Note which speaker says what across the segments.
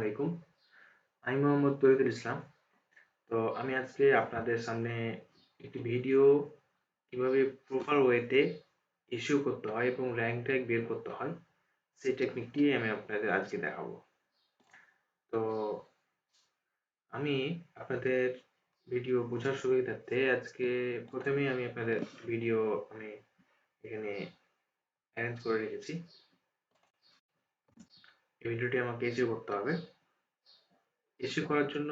Speaker 1: আলাইকুম। আমি মোহাম্মদ তৌহিদুল ইসলাম। তো আমি আজকে আপনাদের সামনে একটি ভিডিও কিভাবে প্রপার ওয়েতে ইস্যু করতে হয় এবং র‍্যাঙ্ক ট্যাগ বের করতে হয় সেই টেকনিকটি আমি আপনাদের আজকে দেখাবো। তো আমি আপনাদের ভিডিও বোঝার সুবিধার্থে আজকে প্রথমেই আমি আপনাদের ভিডিও আমি এখানে অ্যারেঞ্জ করে রেখেছি। এই ভিডিওটি আমাকে ইস্যু করতে হবে। ইস্যু করার জন্য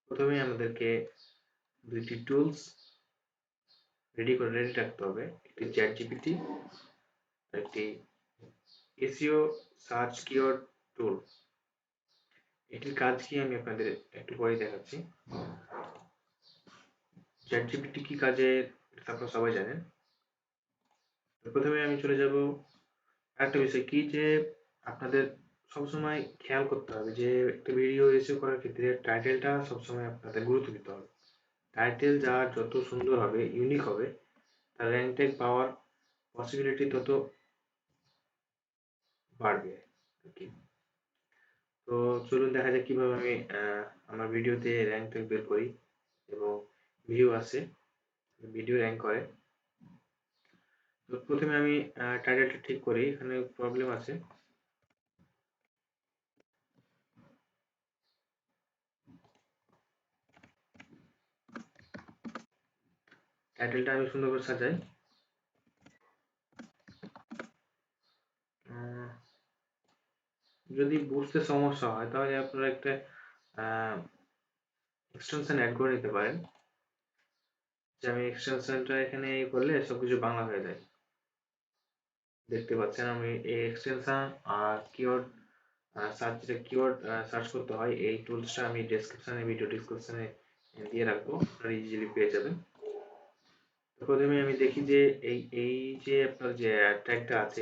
Speaker 1: প্রথমেই আমাদেরকে দুইটি টুলস রেডি রাখতে হবে। একটি চ্যাটজিপিটি, একটি এসইও সার্চ কিওয়ার্ড টুল। এটির কাজ কি আমি আপনাদের একটু পরে দেখাচ্ছি। চ্যাটজিপিটি কি কাজে আপনারা সবাই জানেন। প্রথমে আমি চলে যাব আরেকটা বিষয় কি যে আপনাদের সবসময় খেয়াল করতে হবে যে একটা ভিডিও এসইও করার ক্ষেত্রে টাইটেলটা সবসময় আপনাদের গুরুত্ব দিতে হবে। টাইটেল যার যত সুন্দর হবে, ইউনিক হবে, তার র‍্যাঙ্ক ট্যাগ পাওয়ার পসিবিলিটি তত বাড়বে আরকি। তো চলুন দেখা যাক কিভাবে আমি আমার ভিডিওতে র‍্যাঙ্ক ট্যাগ বের করি এবং ভিউ আসে, ভিডিও র‍্যাঙ্ক করে। তো প্রথমে আমি টাইটেলটা ঠিক করি, এখানে প্রবলেম আছে। টাইটেলটা আমি সুন্দর করে সাজাই। যদি বুঝতে সমস্যা হয় তাহলে আপনারা একটা এক্সটেনশন অ্যাড করে নিতে পারেন। যে আমি এক্সটেনশনটা এখানে করলে সবকিছু বাংলা হয়ে যায়। দেখতে পাচ্ছেন আমি এই এক্সটেনশন আর কিওয়ার্ড কিওয়ার্ড সার্চ করতে হয়, এই টুলসটা আমি ভিডিও ডেসক্রিপশনে দিয়ে রাখবো, আপনারা ইজিলি পেয়ে যাবেন। প্রথমে আমি দেখি যে এই যে আপনার যে ট্যাগটা আছে,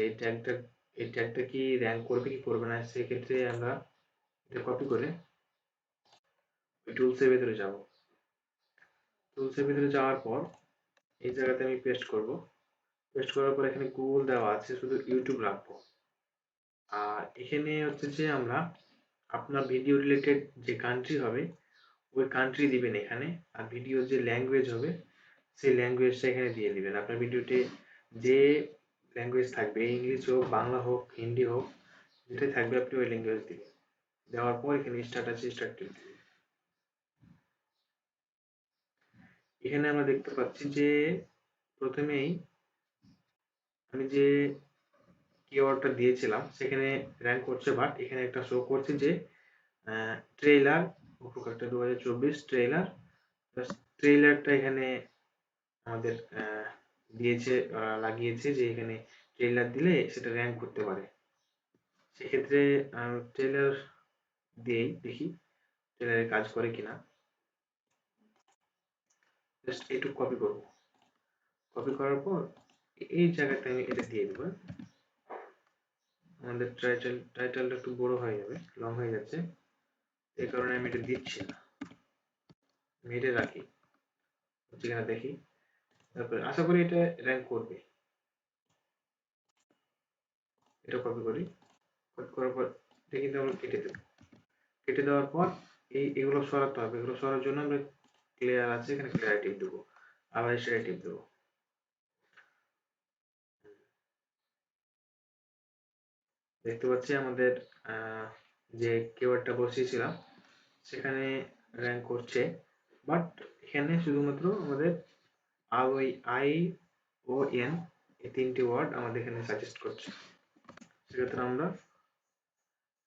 Speaker 1: এই ট্যাগটা কি র‍্যাঙ্ক করবে কি করবে না। সেক্ষেত্রে আমরা এটা কপি করে ওই টুলসের ভেতরে যাব। টুলসের ভিতরে যাওয়ার পর এই জায়গাতে আমি পেস্ট করব। পেস্ট করার পর এখানে গুগল দেওয়া আছে, শুধু ইউটিউব রাখবো। আর এখানে হচ্ছে যে আমরা আপনার ভিডিও রিলেটেড যে কান্ট্রি হবে ওই কান্ট্রি দিবেন এখানে, আর ভিডিওর যে ল্যাঙ্গুয়েজ হবে সেই ল্যাঙ্গুয়েজটা এখানে দিয়ে দিবেন। আপনার ভিডিওতে যে ল্যাঙ্গুয়েজ থাকবে, ইংলিশ হোক, বাংলা হোক, হিন্দি হোক, যেটাই থাকবে আপনি ওই ল্যাঙ্গুয়েজ দিবেন। দেওয়ার পর এখানে স্টার্ট আছে, স্টার্ট টিপ দিবেন। এখানে আমরা দেখতে পাচ্ছি যে প্রথমেই আমি যে কিওয়ার্ডটা দিয়েছিলাম সেখানে র‍্যাঙ্ক করছে, বাট এখানে একটা শো করছে যে ট্রেইলার উপকারটা 2024 ট্রেইলার। ট্রেইলারটা এখানে আমাদের দিয়েছে, লাগিয়েছে যে এখানে ট্রেইলার দিলে সেটা র‍্যাঙ্ক করতে পারে। সেক্ষেত্রে ট্রেইলার দিয়েই দেখি ট্রেইলারে কাজ করে কিনা। জাস্ট এইটুকু কপি করব। কপি করার পর এই জায়গাটা আমি এটা দিয়ে দেবো। আমাদের টাইটেলটা একটু বড় হয়ে যাবে, লং হয়ে যাচ্ছে, এই কারণে আমি এটা দিচ্ছি না, আমি এটা রাখি। হচ্ছে কিনা দেখি, তারপরে আশা করি এটা র‍্যাঙ্ক করবে। এটা কপি করি, কপি করার পর এটা কিন্তু আমরা কেটে দেব। কেটে দেওয়ার পর এগুলো সরাতে হবে। এগুলো সরার জন্য আমরা ক্লিয়ার আছে, এখানে ক্লিয়ার টিপ দেবো, আবার সেটা টিপ দেবো। দেখতে পাচ্ছি আমাদের যে কিওয়ার্ডটা বসিয়েছিলাম সেখানে র‍্যাঙ্ক করছে, বাট এখানে শুধুমাত্র আমাদের আই ও এন এই তিনটি ওয়ার্ড আমাদের এখানে সাজেস্ট করছে। সেক্ষেত্রে আমরা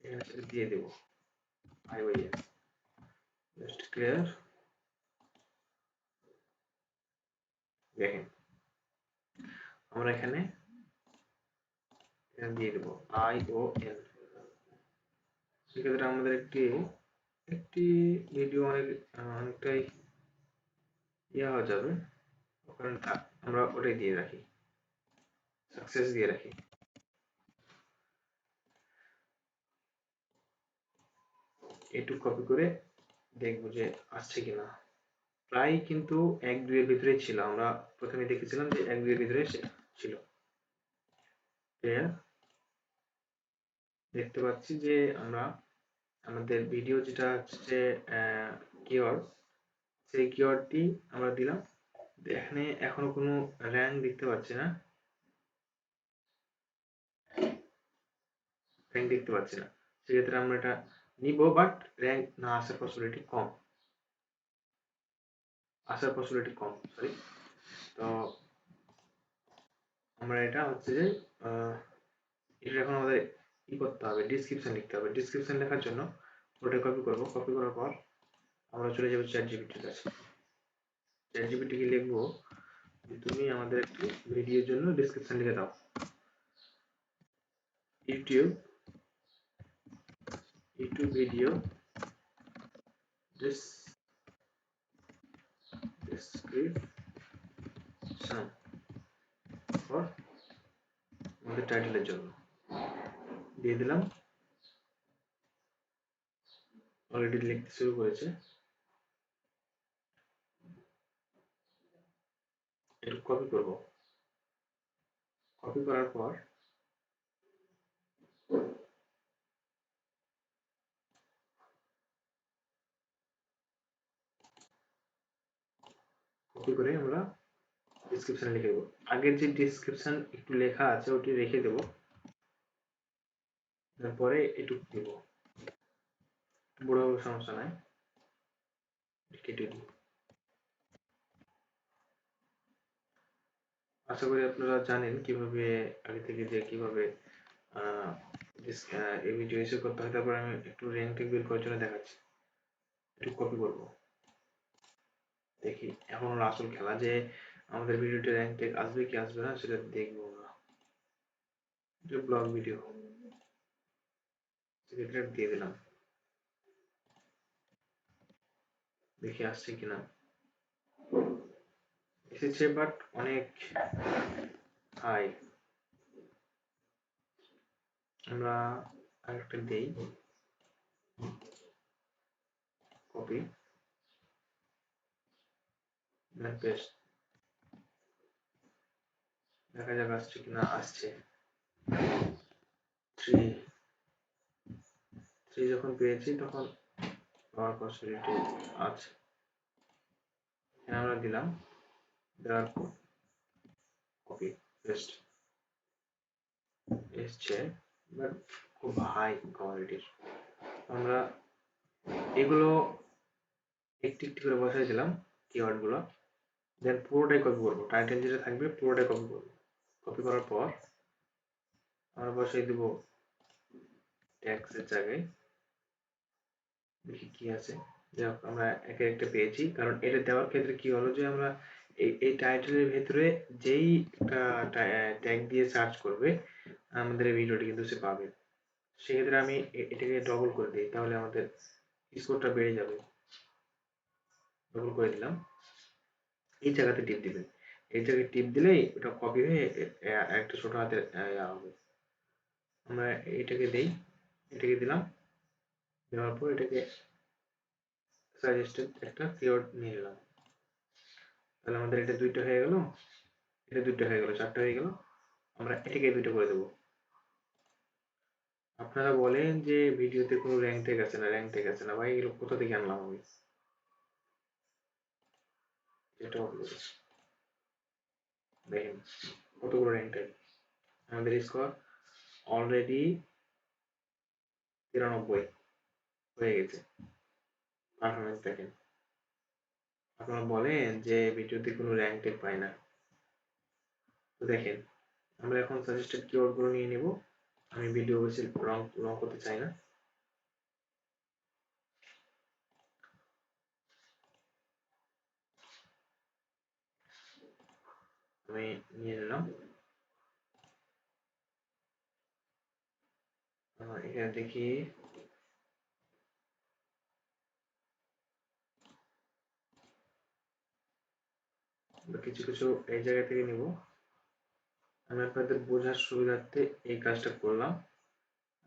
Speaker 1: এখানে সেটা দিয়ে দেবো, I O N. Just clear. দেখেন আমরা এখানে দিয়ে দেবো আই ও এন। সেক্ষেত্রে আমাদের একটি ভিডিও অনেকটাই হয়ে যাবে, কারণ আমরা ওটাই দিয়ে রাখি, সাকসেস দিয়ে রাখি। একটু কপি করে দেখবো যে আসছে কিনা। প্রায় কিন্তু 1-2 এর ভিতরে ছিল, আমরা প্রথমে দেখেছিলাম যে 1-2 এর ভিতরে ছিল। দেখতে পাচ্ছি যে আমরা আমাদের ভিডিও যেটা হচ্ছে কিওয়ার্ড, সেই কিওয়ার্ডটি আমরা দিলাম। এখানে এখনো কোনো র্যাঙ্ক দেখতে পাচ্ছি না, সেক্ষেত্রে আমরা এটা নিব, বাট র্যাঙ্ক না আসার পসিবিলিটি কম, সরি। তো আমরা এটা হচ্ছে যে এটা এখন আমাদের কি করতে হবে, ডিসক্রিপশন লিখতে হবে। ডিসক্রিপশন লেখার জন্য ওটা কপি করব। কপি করার পর আমরা চলে যাবো চ্যাট জিপিটির কাছে। চ্যাট জিপিটিকে লিখবো যে তুমি আমাদের একটি ভিডিওর জন্য ডিসক্রিপশন লিখে দাও। ইউটিউব ভিডিও description ফর আমাদের টাইটেলের জন্য দিয়ে দিলাম। অলরেডি লিখতে শুরু করেছে। একটু কপি করব। কপি করার পর কপি করে আমরা ডিসক্রিপশনে লিখে দেবো। আগের যে ডিসক্রিপশন একটু লেখা আছে ওটি রেখে দেবো, তারপরে এটুকু দেব। বড় সমস্যা নাই, কেটে দিই। আশা করি আপনারা জানেন কিভাবে আগে থেকে যে কিভাবে এই ভিডিও ইস্যু করতে হয়। তারপর আমি একটু র্যাঙ্ক টেক বের করার জন্য দেখাচ্ছি। একটু কপি করব। দেখি এখন হলো আসল খেলা, যে আমাদের ভিডিওতে র্যাঙ্ক টেক আসবে কি আসবে না সেটা দেখবো আমরা। এটা ব্লগ ভিডিও, সেক্ষেত্রে দিয়ে দিলাম। দেখি আসছে কিনা। এসেছে, বাট অনেক হাই। আমরা আরেকটা দেই, কপি দেন পেস্ট। দেখা যাক আসছে কিনা। আসছে 3 যখন পেয়েছি তখন পাওয়ার পসিবিলিটি আছে। এখানে আমরা দিলাম, দেওয়ার পর কপি পেস্ট এসছে, বাট খুব হাই কোয়ালিটির। আমরা এগুলো একটি একটি করে বসাই দিলাম কিওয়ার্ড গুলো, দেন পুরোটাই কপি করবো। টাইটেল যেটা থাকবে পুরোটাই কপি করবো। কপি করার পর আমরা বসাই দিব ট্যাক্সের জায়গায়। দেখি কি আছে। যাক, আমরা একে একটা পেয়েছি, কারণ এটা দেওয়ার ক্ষেত্রে কি হলো যে আমরা এই টাইটেলের ভেতরে যেই একটা ট্যাগ দিয়ে সার্চ করবে আমাদের এই ভিডিওটি কিন্তু সে পাবে। সেক্ষেত্রে আমি এটাকে ডবল করে দিই, তাহলে আমাদের স্কোরটা বেড়ে যাবে। ডবল করে দিলাম। এই জায়গাতে টিপ দিবেন। এই জায়গায় টিপ দিলেই ওটা কপি হয়ে একটা ছোট হাতের হবে। আমরা এটাকে দেই, এটাকে দিলাম। দেওয়ার পর এটাকে সাজেস্টেড একটা কিওয়ার্ড নিয়ে নিলাম। তাহলে আমাদের এটা দুইটা হয়ে গেল, এটা দুইটা হয়ে গেল, চারটা হয়ে গেল। আমরা এটাকে দুইটা করে দেবো। আপনারা বলেন যে ভিডিওতে কোনো র্যাঙ্ক ট্যাগ আছে না, র্যাঙ্ক ট্যাগ আছে না। ভাই এগুলো কোথা থেকে আনলাম আমি? এটা দেখেন কতগুলো র্যাঙ্ক ট্যাগ। আমাদের স্কোর অলরেডি 93 হয়ে গেছে। পারফরমেন্স দেখেন। আপনারা বলেন যে ভিডিওতে কোনো র্যাঙ্ক ট্যাগ পাই না। তো দেখেন, আমরা এখন সাজেস্টেড কিওয়ার্ড গুলো নিয়ে নেব। আমি ভিডিও বেশি লং করতে চাই না। আমি নিয়ে নিলাম। এখানে দেখি কিছু কিছু এই জায়গা থেকে নিব। আমি আপনাদের বোঝার সুবিধার্থে এই কাজটা করলাম।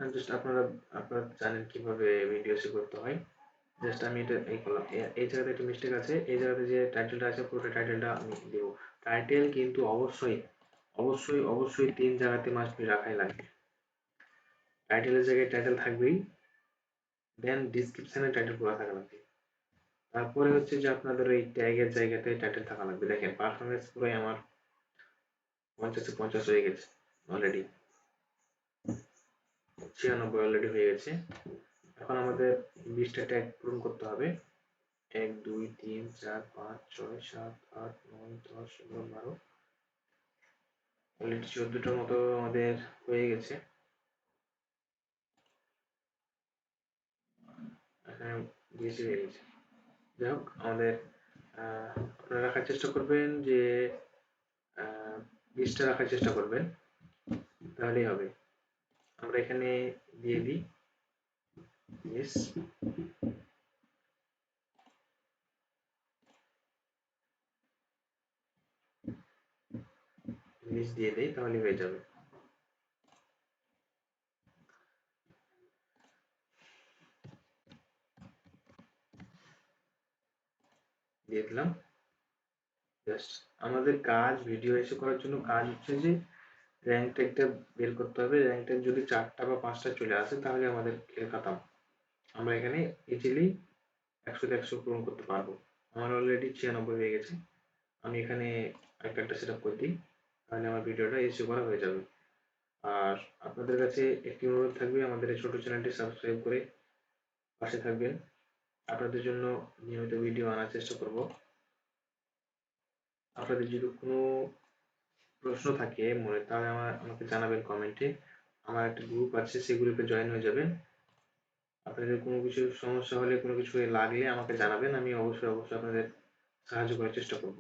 Speaker 1: জাস্ট আপনারা জানেন কিভাবে ভিডিও সে করতে হয়। জাস্ট আমি এটা এই করলাম। এই জায়গাতে একটা মিস্টেক আছে। এই জায়গাতে যে টাইটেলটা আছে পুরো টাইটেলটা আমি দেব। টাইটেল কিন্তু অবশ্যই অবশ্যই অবশ্যই 3 জায়গাতে মাস্ট বি রাখাই লাগবে। টাইটেলের জায়গায় টাইটেল থাকবেই, দেন ডেসক্রিপশনে টাইটেল পুরো থাকা লাগবে। তারপরে হচ্ছে যে আপনাদের এই ট্যাগের জায়গাতে টাইটেল থাকা লাগবে। দেখেন পারফরমেন্স পুরোই আমার 50-50 হয়ে গেছে অলরেডি, 96 অলরেডি হয়ে গেছে। এখন আমাদের 20টা ট্যাগ পূরণ করতে হবে। 1 2 3 4 5 6 7 8 9 10 11 12 অলরেডি 14টার মতো আমাদের হয়ে গেছে। এখানে বেশি হয়ে গেছে। যাই হোক আমাদের আপনারা রাখার চেষ্টা করবেন যে 20টা রাখার চেষ্টা করবেন, তাহলেই হবে। আমরা এখানে দিয়ে দিই ইয়েস, ইংলিশ দিয়ে দেই, তাহলে হয়ে যাবে। দিয়ে দিলাম। জাস্ট আমাদের কাজ ভিডিও এসে করার জন্য কাজ হচ্ছে যে র্যাঙ্ক ট্যাগটা বের করতে হবে। র্যাঙ্ক ট্যাগ যদি 4টা বা 5টা চলে আসে তাহলে আমাদের খেল খাতাম। আমরা এখানে ইজিলি 100 তে 100 পূরণ করতে পারবো। আমার অলরেডি 96 হয়ে গেছে। আমি এখানে আইপ্যাডটা সেট আপ করে দিই, তাহলে আমার ভিডিওটা এসে করা হয়ে যাবে। আর আপনাদের কাছে একটি অনুরোধ থাকবে, আমাদের এই ছোট চ্যানেলটি সাবস্ক্রাইব করে পাশে থাকবেন। আপনাদের জন্য নিয়মিত ভিডিও আনার চেষ্টা করব। আপনাদের যদি কোনো প্রশ্ন থাকে মনে, তাহলে আমাকে জানাবেন কমেন্টে। আমার একটা গ্রুপ আছে, সেই গ্রুপে জয়েন হয়ে যাবেন। আপনাদের কোনো কিছু সমস্যা হলে, কোনো কিছু লাগলে আমাকে জানাবেন, আমি অবশ্যই আপনাদের সাহায্য করার চেষ্টা করব।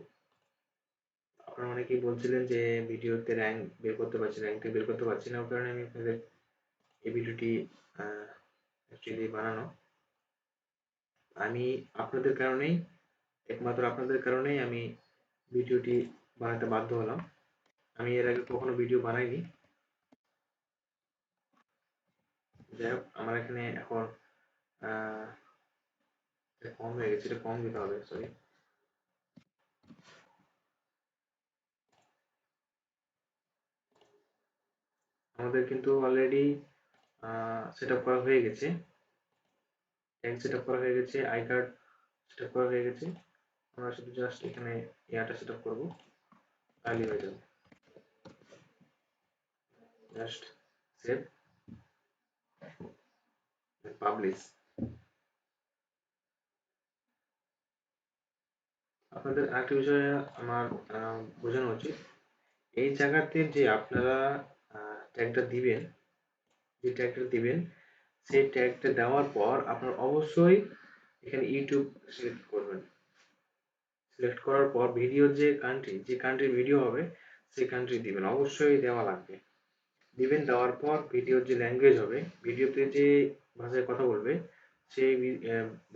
Speaker 1: আপনারা অনেকেই বলছিলেন যে ভিডিওতে র্যাঙ্ক বের করতে পারছি না, র্যাঙ্কটা বের করতে পারছি না, ওই কারণে আমি আপনাদের এই ভিডিওটি অ্যাকচুয়ালি বানানো। আমি আপনাদের কারণেই, একমাত্র আপনাদের কারণেই আমি ভিডিওটি বানাতে বাধ্য হলাম। আমি এর আগে কখনো ভিডিও বানাইনি। যাই হোক আমার এখানে এখন কম হয়ে গেছে, এটা কম দিতে হবে, সরি। আমাদের কিন্তু অলরেডি সেট আপ করা হয়ে গেছে, ট্যাগ সেট আপ করা হয়ে গেছে, আই কার্ড সেট আপ করা হয়ে গেছে। আমরা শুধু জাস্ট এখানে ইয়াটা সেট আপ করবো, তাহলেই হয়ে যাবে। Just save, publish. আপনাদের আরেকটা বিষয় আমার বোঝানো উচিত, এই জায়গাতে যে আপনারা ট্যাগটা দিবেন, যে ট্যাগটা দিবেন, সেই ট্যাগটা দেওয়ার পর আপনার অবশ্যই এখানে ইউটিউব সিলেক্ট করবেন। সিলেক্ট করার পর ভিডিওর যে কান্ট্রির ভিডিও হবে সেই কান্ট্রি দিবেন, অবশ্যই দেওয়া লাগবে। দিবেন, দেওয়ার পর ভিডিওর যে ল্যাঙ্গুয়েজ হবে, ভিডিওতে যে ভাষায় কথা বলবে সেই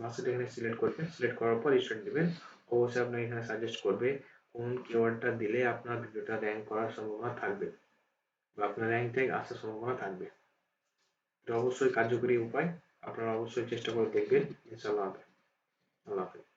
Speaker 1: ভাষাটা এখানে সিলেক্ট করবেন। সিলেক্ট করার পর স্টার্ট দিবেন। অবশ্যই আপনাকে এখানে সাজেস্ট করবে কোন কিওয়ার্ডটা দিলে আপনার ভিডিওটা র্যাঙ্ক করার সম্ভাবনা থাকবে বা আপনার র্যাঙ্ক ট্যাগ আসার সম্ভাবনা থাকবে। এটা অবশ্যই কার্যকরী উপায়, আপনারা অবশ্যই চেষ্টা করে দেখবেন। ইনশাআল্লাহ। আল্লাহ হাফেজ।